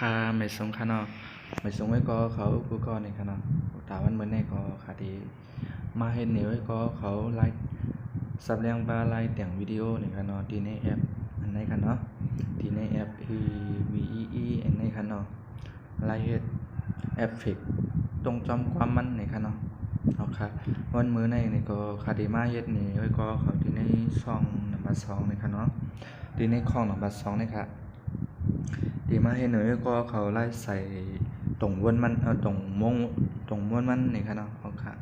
ค่ะไม่สงค่ะเนาะไม่สงไว้ก็เขากูก็ในค่ะเนาะแต่วันเมื่อในก็ค่ะดีมาเห็นเหนียวไว้ก็เขาไลฟ์สับเลียงปลาไลฟ์แต่งวิดีโอในค่ะเนาะที่ในแอปอันไหนค่ะเนาะที่ในแอป VEE อันไหนค่ะเนาะไลฟ์เฮ็ดแอปฟิกตรงจอมความมันในค่ะเนาะเอาค่ะวันมื้อในก็ค่ะดีมาเฮ็ดนี่ไว้ก็เขาที่ในช่องนัมเบอร์2ในค่ะเนาะที่ในช่องนัมเบอร์2ในค่ะ ดีมาให้หน่อยก็เขาไล่ใส่ตรงวนมันตรงมงตรงม้วนมันนี่ค่ะเนาะเอาค่ะ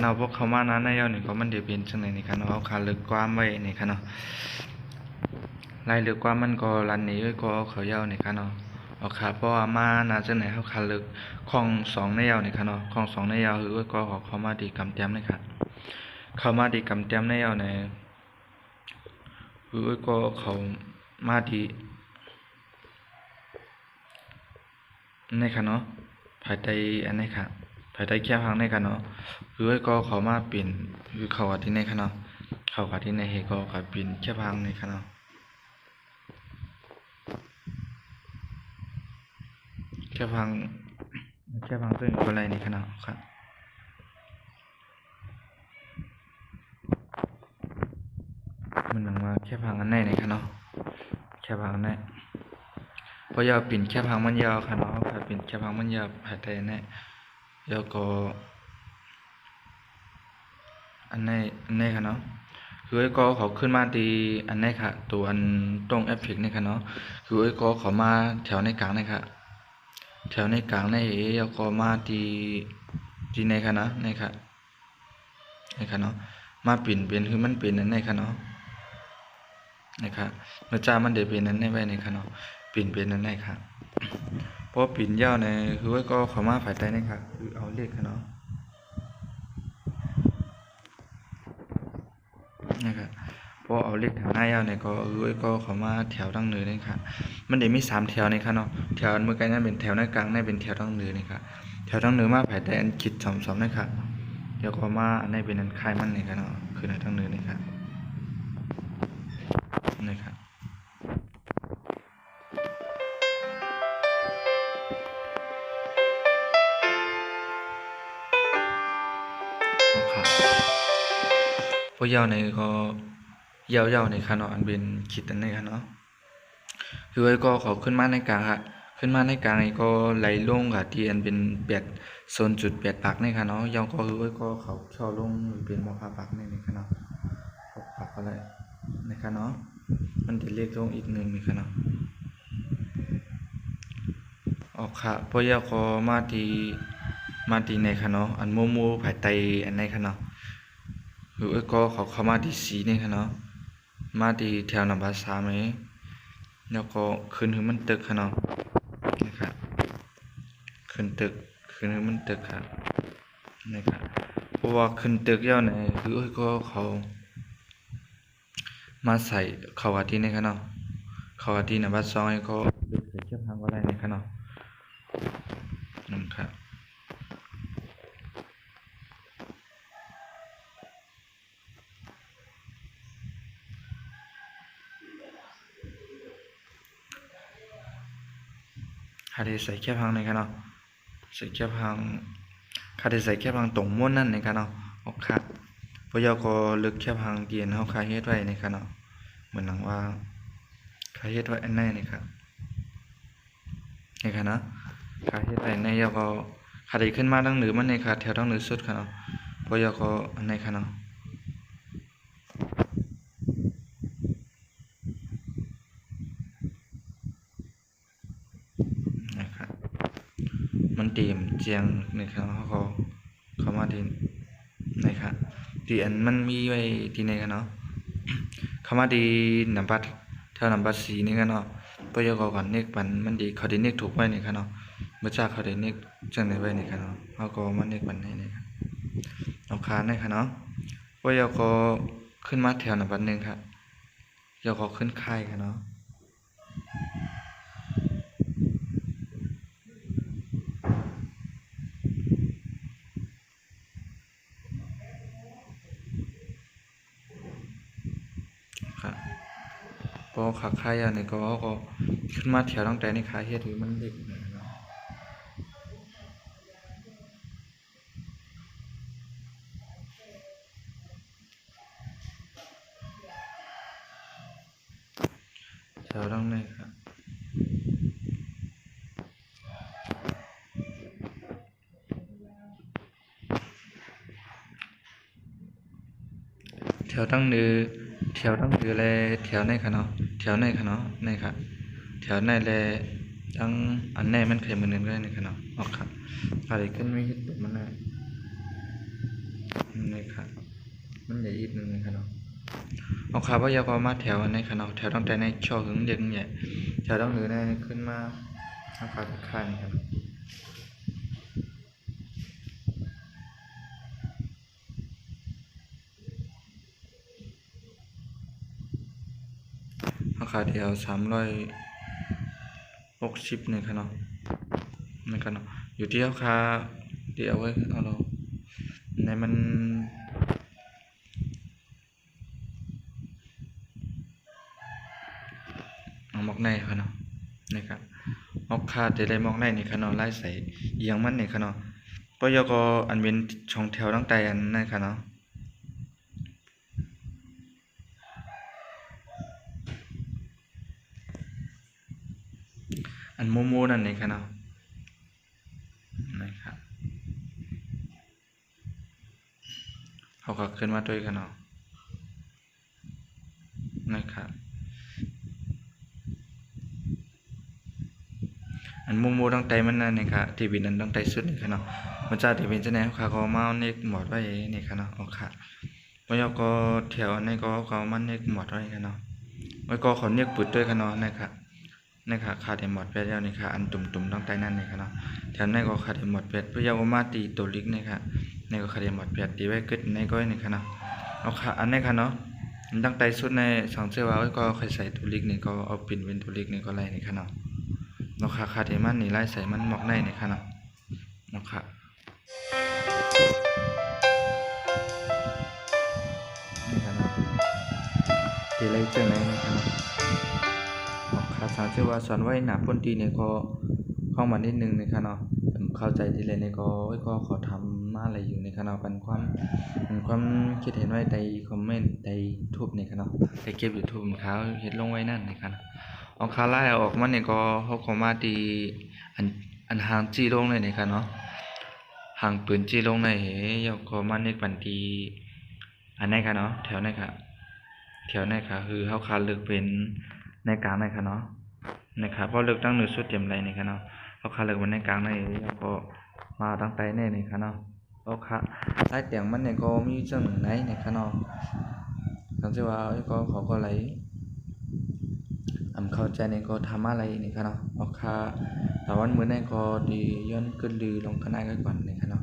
เนาะพวกเขามานั้นในยาวนี่ก็มันเดี๋ยวเป็นจังไหนนี่ค่ะเนาะเอาค่ะลึกความไว้นี่ค่ะเนาะไล่ลึกความมันก็รันนี้ก็เขายาวนี่ค่ะเนาะเอาค่ะเพราะว่ามาน่าจังไหนเขาค่ะลึกของ2ในยาวนี่ค่ะเนาะของ2ในยาวคือก็เขามาดีกำเต็มนี่ค่ะเขามาดีกำเต็มในยาวนี่คือก็เขามาดีในค่ะเนาะภายใต้อันนี้ค่ะภายใต้แค่พังในค่ะเนาะคือก็เขามาเปลี่ยนคือเขาที่ในค่ะเนาะเขาที่ในเฮก็เปลี่ยนแค่พังในค่ะเนาะแค่พังซึ่งอะไรในค่ะเนาะครับมันหนังว่าแค่พังอันไหนในค่ะเนาะแค่พังอันไหนเพราะยาวเปลี่ยนแค่พังมันยาวค่ะเนาะค่ะเปลี่ยนแค่พังมันยาวภายใต้อันนี้แล้วก็อันนี้ค่ะเนาะคือก็เขาขึ้นมาตีอันนี้ค่ะตัวอันตรงเอฟเฟกต์นี่ค่ะเนาะคือก็เขามาแถวในกลางนี่ค่ะแถวในกลางในแล้วก็มาตีในค่ะนะในค่ะเนาะมาเปลี่ยนเป็นคือมันเป็นอันในค่ะเนาะนะครับเมื่อจ้ามันเดี๋ยวเป็นนั้นในไว้ในค่ะเนาะเปลี่ยนเป็นนั้นในค่ะเพราะเปลี่ยนยาวในคือก็เขามาฝ่ายใต้นี่ค่ะคือเอาเลขค่ะเนาะนะครับพอเอาเลขแถวหน้ายาวเนี่ยก็เขามาแถวตั้งเหนือนี่ค่ะมันเดี๋ยวมี3แถวนี่ค่ะเนาะแถวเมื่อกี้นั่นเป็นแถวหน้ากลางนั่นเป็นแถวตั้งเหนือนี่ค่ะแถวตั้งเหนือมาภายใต้อันคิด2นี่ค่ะเดี๋ยวก็มาอันนี้เป็นอันคลายมันนี่ค่ะเนาะคือในตั้งเหนือนี่ค่ะนี่ค่ะค่ะพอยาวในก็ยาวในค่ะเนาะอันเป็นคิดอันนี้ค่ะเนาะคือก็เขาขึ้นมาในกลางค่ะขึ้นมาในกลางก็ไหลลงค่ะที่อันเป็น8.8 ปักนี่ค่ะเนาะยาวก็คือก็เขาเข้าลงเป็นมอคาปักนี่ค่ะเนาะปักอะไรนะคะเนาะมันจะเรียกลงอีกหนึ่งนี่ค่ะเนาะออกค่ะพอยาวก็มาตีในค่ะเนาะอันโมภายใต้อันไหนค่ะเนาะคือก็เขาเข้ามาที่สีนี่ค่ะเนาะมาที่แถวนัมเบอร์3นี่แล้วก็ขึ้นคือมันตึกค่ะเนาะนะครับขึ้นตึกคือมันตึกค่ะนะครับเพราะว่าขึ้นตึกยาวไหนคือก็เขามาใส่เขาอาทิตย์นี่ค่ะเนาะเขาอาทิตย์นัมเบอร์2ก็ดึกใส่เชือกทางก็ได้นี่ค่ะเนาะนะครับคาเดใส่แค่พังในค่ะเนาะใส่แค่พังคาเดใส่แค่พังตรงม้วนนั่นในค่ะเนาะออกค่ะพอยาวก็ลึกแค่พังเตียนเฮาคาเฮ็ดไว้ในค่ะเนาะเหมือนหนังว่าคาเฮ็ดไว้อันไหนนี่ค่ะนี่ค่ะนะคาเฮ็ดไว้ในยาวก็คาเดขึ้นมาทั้งเหนือมันในค่ะแถวทั้งเหนือสุดค่ะเนาะพอยาวก็อันไหนค่ะเนาะนะครับมันเตรียมเจียงนี่ค่ะเขาเข้ามาที่นะครับที่อันมันมีไว้ที่ไหนกันเนาะเข้ามาที่นัมเบอร์แถวนัมเบอร์4นี่กันเนาะพอยก็ก่อนเน็กปันมันดีเขาได้เน็กถูกไว้นี่ครับเนาะเมื่อจากเขาได้เน็กจังได๋ไว้นี่ครับเนาะเขาก็มาเน็กปันให้นี่ครับเอาคานได้ครับเนาะพอยก็ขึ้นมาแถวนัมเบอร์1ครับยก็ขึ้นค่ายครับเนาะครับพอขาค่ายอันนี้ก็ ขึ้นมาแถวตั้งแต่ในขาเฮ็ดถือมันเล็กเนาะแถวตั้งในครับแถวตั้งนือแถวตั้งนือแลแถวในค่ะเนาะแถวในค่ะเนาะในค่ะแถวในแลตั้งอันในมันเคยมือนึงก็ได้ในค่ะเนาะออกค่ะอะไรขึ้นไม่คิดตัวมันได้ในค่ะมันใหญ่อีกนึงในค่ะเนาะออกค่ะเพราะยาก็มาแถวในค่ะเนาะแถวตั้งแต่ในช่อหึงเด็กเนี่ยแถวตั้งนือในขึ้นมาอากาศค่ายครับราคาเดียว360ในค่ะเนาะในค่ะเนาะอยู่ที่ราคาเดียวไว้เอาเราในมันเอาหมอกในค่ะเนาะนี่ครับหมอกคาจะได้หมอกในนี่ค่ะเนาะไล่ใส่เอียงมันนี่ค่ะเนาะก็ยก็อันเป็นช่องแถวตั้งแต่อันนั่นค่ะเนาะอันโมโมนั่นนี่ค่ะเนาะนะครับเขาก็ขึ้นมาด้วยค่ะเนาะนะครับอันโมโมตั้งแต่มันนั่นนี่ค่ะที่เป็นอันตั้งแต่สุดนี่ค่ะเนาะมันจะที่เป็นจะไหนเขาก็มาเอาเน็กหมดไว้นี่ค่ะเนาะเอาค่ะก็ยก็แถวในก็เขามันเน็กหมดไว้ค่ะเนาะไว้ก็เขาเน็กปุดด้วยค่ะเนาะนะครับขาดหมดเพชรแล้วนี่ค่ะอันตุ่มๆตั้งแต่นั้นนี่ค่ะเนาะแถวในก็ขาดหมดเพชรเพื่อเอามาตีตัวลิกนี่ค่ะในก็ขาดหมดเพชรตีไว้กึดในก็นี่ค่ะเนาะเอาค่ะอันนี้ค่ะเนาะตั้งแต่สุดในสองเสื้อว่าก็ใครใส่ตัวลิกนี่ก็เอาปิ่นเป็นตัวลิกนี่ก็ไล่นี่ค่ะเนาะเราขาดมันนี่ไล่ใส่มันหมอกในนี่ค่ะเนาะเนาะค่ะนี่ค่ะเนาะตีไล่เจ้าไหนนี่ค่ะเนาะขาสารเชื่อว่าสอนไว้หนาพ้นตีเนี่ยก็เข้ามานิดนึงในค่ะเนาะผมเข้าใจทีเลยในก็ขอทำมาอะไรอยู่ในค่ะเนาะเป็นความคิดเห็นไว้ในคอมเมนต์ในทูบในค่ะเนาะในเก็บอยู่ทูบเขาเห็นลงไว้นั่นในค่ะเนาะเอาคาไล่ออกมาเนี่ยก็เขาขอมาตีอันหางจี้ลงเลยในค่ะเนาะหางปืนจี้ลงในเฮ้ยก็มาเนี่ยปันตีอันไหนค่ะเนาะแถวไหนค่ะแถวไหนค่ะคือเขาคาเลือกเป็นในกลางในค่ะเนาะนะครับเพราะเลือกตั้งหนึ่งสุดเต็มไรในค่ะเนาะเขาคาเลือกมันในกลางในแล้วก็มาตั้งใจในค่ะเนาะเอาค่ะไล่เตียงมันเนี่ยก็มีเจ้าหนึ่งไหนในค่ะเนาะเขาจะว่าก็เขาก็ไหลเข้าใจในก็ทำอะไรในค่ะเนาะเอาค่ะแต่วันมื้อในก็ดีย้อนขึ้นลือลงกันได้ก่อนในค่ะเนาะ